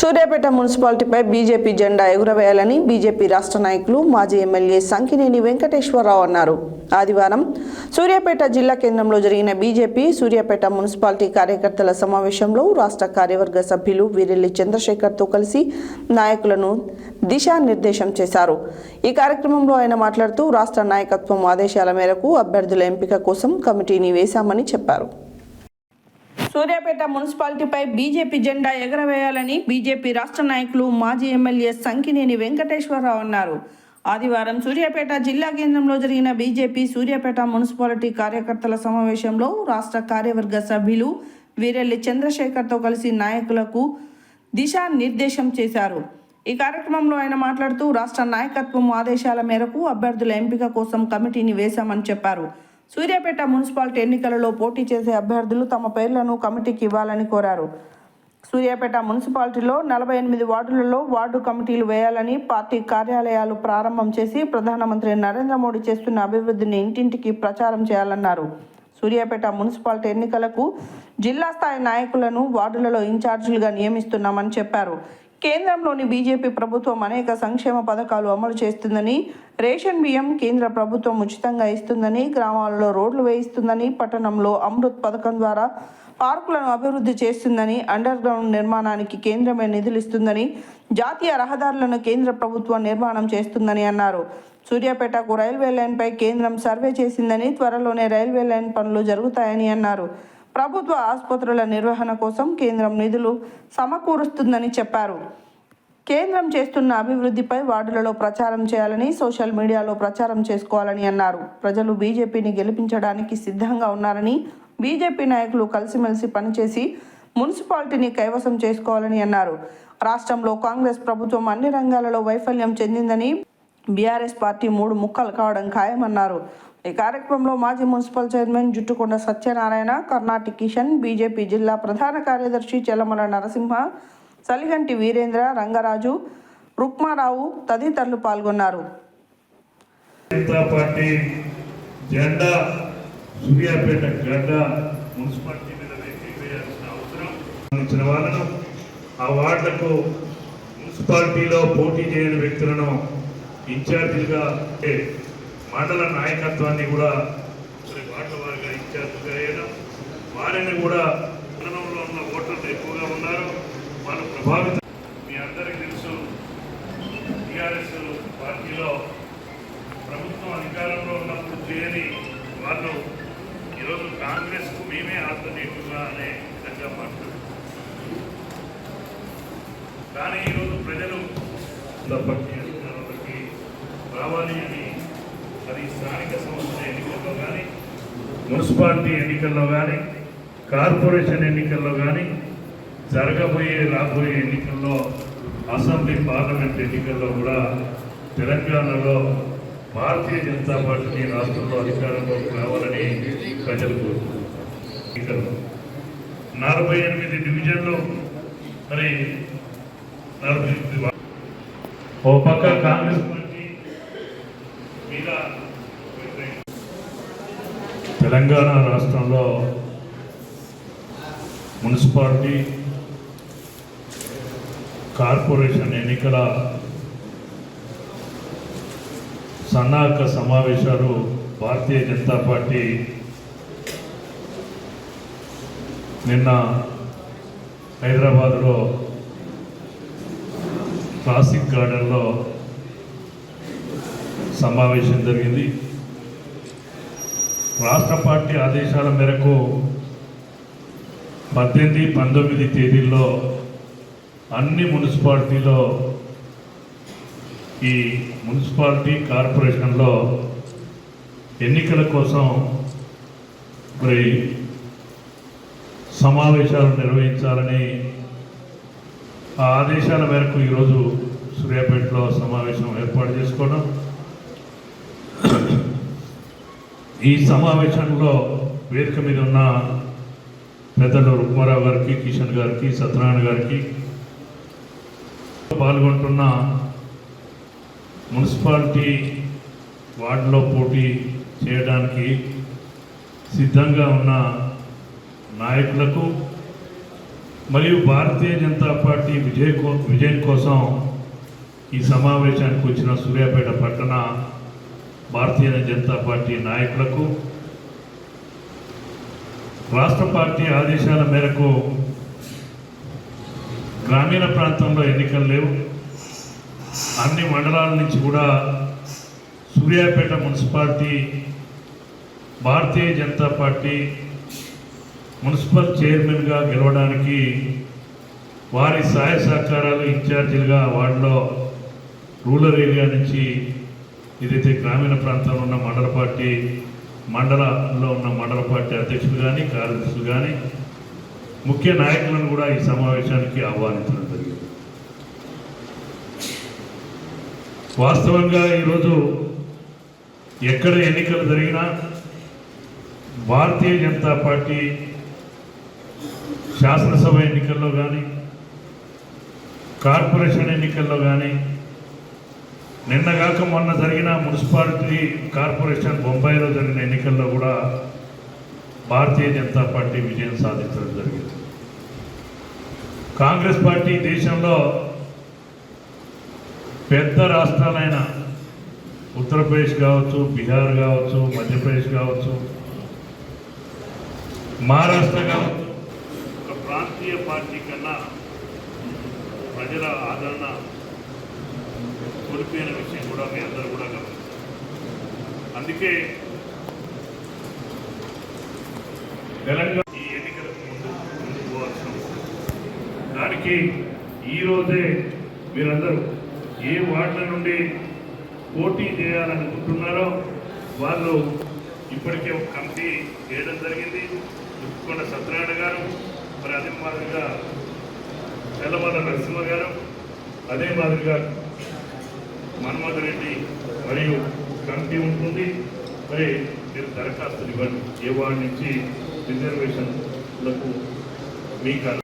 Suryapet మున్సిపాలిటీపై BJP జెండా ఎగురవేయాలని BJP రాష్ట్ర నాయకులు మాజీ ఎమ్మెల్యే సంకినేని వెంకటేశ్వరరావు అన్నారు. ఆదివారం సూర్యాపేట జిల్లా కేంద్రంలో జరిగిన బీజేపీ సూర్యాపేట మున్సిపాలిటీ కార్యకర్తల సమావేశంలో రాష్ట్ర కార్యవర్గ సభ్యులు వీరెల్లి చంద్రశేఖర్తో కలిసి నాయకులను దిశానిర్దేశం చేశారు. ఈ కార్యక్రమంలో ఆయన మాట్లాడుతూ రాష్ట్ర నాయకత్వం ఆదేశాల మేరకు అభ్యర్థుల ఎంపిక కోసం కమిటీని వేశామని చెప్పారు. సూర్యాపేట మున్సిపాలిటీపై బీజేపీ జెండా ఎగరవేయాలని బీజేపీ రాష్ట్ర నాయకులు మాజీ ఎమ్మెల్యే సంకినేని వెంకటేశ్వరరావు అన్నారు. ఆదివారం సూర్యాపేట జిల్లా కేంద్రంలో జరిగిన బీజేపీ సూర్యాపేట మున్సిపాలిటీ కార్యకర్తల సమావేశంలో రాష్ట్ర కార్యవర్గ సభ్యులు వీరెల్లి చంద్రశేఖర్తో కలిసి నాయకులకు దిశానిర్దేశం చేశారు. ఈ కార్యక్రమంలో ఆయన మాట్లాడుతూ రాష్ట్ర నాయకత్వం ఆదేశాల మేరకు అభ్యర్థుల ఎంపిక కోసం కమిటీని వేశామని చెప్పారు. సూర్యాపేట మున్సిపాలిటీ ఎన్నికలలో పోటీ చేసే అభ్యర్థులు తమ పేర్లను కమిటీకి ఇవ్వాలని కోరారు. సూర్యాపేట మున్సిపాలిటీలో 48 వార్డులలో వార్డు కమిటీలు వేయాలని, పార్టీ కార్యాలయాలు ప్రారంభం చేసి ప్రధానమంత్రి నరేంద్ర మోడీ చేస్తున్న అభివృద్ధిని ఇంటింటికి ప్రచారం చేయాలన్నారు. సూర్యాపేట మున్సిపాలిటీ ఎన్నికలకు జిల్లా స్థాయి నాయకులను వార్డులలో ఇన్ఛార్జీలుగా నియమిస్తున్నామని చెప్పారు. కేంద్రంలోని బీజేపీ ప్రభుత్వం అనేక సంక్షేమ పథకాలు అమలు చేస్తుందని, రేషన్ బియ్యం కేంద్ర ప్రభుత్వం ఉచితంగా ఇస్తుందని, గ్రామాలలో రోడ్లు వేయిస్తుందని, పట్టణంలో అమృత్ పథకం ద్వారా పార్కులను అభివృద్ధి చేస్తుందని, అండర్ గ్రౌండ్ నిర్మాణానికి కేంద్రమే నిధులు ఇస్తుందని, జాతీయ రహదారులను కేంద్ర ప్రభుత్వం నిర్మాణం చేస్తుందని అన్నారు. సూర్యాపేటకు రైల్వే లైన్పై కేంద్రం సర్వే చేసిందని, త్వరలోనే రైల్వే లైన్ పనులు జరుగుతాయని అన్నారు. ప్రభుత్వ ఆసుపత్రుల నిర్వహణ కోసం కేంద్రం నిధులు సమకూరుస్తుందని చెప్పారు. కేంద్రం చేస్తున్న అభివృద్ధిపై వార్డులలో ప్రచారం చేయాలని, సోషల్ మీడియాలో ప్రచారం చేసుకోవాలని అన్నారు. ప్రజలు బీజేపీని గెలిపించడానికి సిద్ధంగా ఉన్నారని, బీజేపీ నాయకులు కలిసిమెలిసి పనిచేసి మున్సిపాలిటీని కైవసం చేసుకోవాలని అన్నారు. రాష్ట్రంలో కాంగ్రెస్ ప్రభుత్వం అన్ని రంగాలలో వైఫల్యం చెందిందని, బీఆర్ఎస్ పార్టీ 3 ముక్కలు కావడం ఖాయమన్నారు. ఈ కార్యక్రమంలో మాజీ municipal chairman Juttukonda Satyanarayana, Karnati Kishan, BJP జిల్లా ప్రధాన కార్యదర్శి చెల్లమల నరసింహ, సలిగంటి వీరేంద్ర, రంగరాజు, రుక్మారావు తదితరులు పాల్గొన్నారు. మున్సిపాలిటీలో పోటీ చేయని వ్యక్తులను ఇన్ఛార్జీలుగా, మండల నాయకత్వాన్ని కూడా వార్డుల వారిగా ఇన్ఛార్జిగా వేయడం, వారిని కూడా మండలంలో ఉన్న ఓటర్లు ఎక్కువగా ఉన్నారు, వాళ్ళు ప్రభావితం. మీ అందరికీ తెలుసు, టీఆర్ఎస్ పార్టీలో ప్రభుత్వం అధికారంలో ఉన్నప్పుడు చేయని వాళ్ళు ఈరోజు కాంగ్రెస్కు మేమే ఆల్టర్నేటివ్గా అనే విధంగా మాట్లాడారు. కానీ ఈరోజు ప్రజలు పార్టీ అధికారంలోకి రావాలి అని, అది స్థానిక సంస్థల ఎన్నికల్లో కానీ, మున్సిపాలిటీ ఎన్నికల్లో కానీ, కార్పొరేషన్ ఎన్నికల్లో కానీ, రాబోయే ఎన్నికల్లో, అసెంబ్లీ పార్లమెంట్ ఎన్నికల్లో కూడా తెలంగాణలో భారతీయ జనతా పార్టీ రాష్ట్రంలో అధికారంలోకి రావాలని ప్రజలు కోరుతున్నారు. 48 డివిజన్లు, మరి 48 ఓ పక్క కాంగ్రెస్ తెలంగాణ రాష్ట్రంలో మున్సిపాలిటీ కార్పొరేషన్ ఎన్నికల సన్నాహక సమావేశాలు భారతీయ జనతా పార్టీ నిన్న హైదరాబాద్లో క్లాసిక్ గార్డెన్లో సమావేశం జరిగింది. రాష్ట్ర పార్టీ ఆదేశాల మేరకు 18, 19 తేదీల్లో అన్ని మున్సిపాలిటీలో, ఈ మున్సిపాలిటీ కార్పొరేషన్లో ఎన్నికల కోసం మరి సమావేశాలు నిర్వహించాలని ఆ ఆదేశాల మేరకు ఈరోజు సూర్యాపేటలో సమావేశం ఏర్పాటు చేసుకోవడం. ఈ సమావేశంలో వేదిక మీద ఉన్న పెద్దలు రుక్మారావు గారికి, కిషన్ గారికి, సత్యనారాయణ గారికి, పాల్గొంటున్న మున్సిపాలిటీ వార్డులో పోటీ చేయడానికి సిద్ధంగా ఉన్న నాయకులకు మరియు భారతీయ జనతా పార్టీ విజయం కోసం ఈ సమావేశానికి వచ్చిన సూర్యాపేట పట్టణ భారతీయ జనతా పార్టీ నాయకులకు, రాష్ట్ర పార్టీ ఆదేశాల మేరకు గ్రామీణ ప్రాంతంలో ఎన్నికలు లేవు. అన్ని మండలాల నుంచి కూడా Suryapet municipality Bharatiya Janata party municipal చైర్మన్గా గెలవడానికి వారి సహాయ సహకారాలు ఇన్ఛార్జీలుగా వార్డులో రూరల్ ఏరియా నుంచి ఏదైతే గ్రామీణ ప్రాంతంలో ఉన్న మండలంలో ఉన్న మండల పార్టీ అధ్యక్షులు కానీ కార్యదర్శులు కానీ ముఖ్య నాయకులను కూడా ఈ సమావేశానికి ఆహ్వానించడం జరిగింది. వాస్తవంగా ఈరోజు ఎక్కడ ఎన్నికలు జరిగినా భారతీయ జనతా పార్టీ శాసనసభ ఎన్నికల్లో కానీ కార్పొరేషన్ ఎన్నికల్లో కానీ నిన్నగాక మొన్న జరిగిన మున్సిపాలిటీ కార్పొరేషన్ బొంబాయిలో జరిగిన ఎన్నికల్లో కూడా భారతీయ జనతా పార్టీ విజయం సాధించడం జరిగింది. కాంగ్రెస్ పార్టీ దేశంలో పెద్ద రాష్ట్రాలైన ఉత్తరప్రదేశ్ కావచ్చు, బీహార్ కావచ్చు, మధ్యప్రదేశ్ కావచ్చు, మహారాష్ట్ర కావచ్చు, ఒక ప్రాంతీయ పార్టీ కన్నా ప్రజల ఆదరణ కోల్పోయిన విషయం కూడా మీ అందరూ కూడా గమనించారు. అందుకే తెలంగాణ ఈ ఎన్నికలకు ముందుకు పోవాల్సిన దానికి ఈరోజే మీరందరూ ఏ వార్డుల నుండి పోటీ చేయాలనుకుంటున్నారో వాళ్ళు ఇప్పటికే ఒక కమిటీ వేయడం జరిగింది. దుక్కొండ సత్యనారాయణ గారు, మరి అదే మాదిరిగా తెల్లమల్ల నరసింహ గారు, అదే మాదిరిగా మన్మోహన్ రెడ్డి మరియు కమిటీ ఉంటుంది. మరి మీరు దరఖాస్తులు ఇవ్వండి. ఏ వార్డు నుంచి రిజర్వేషన్లకు మీకు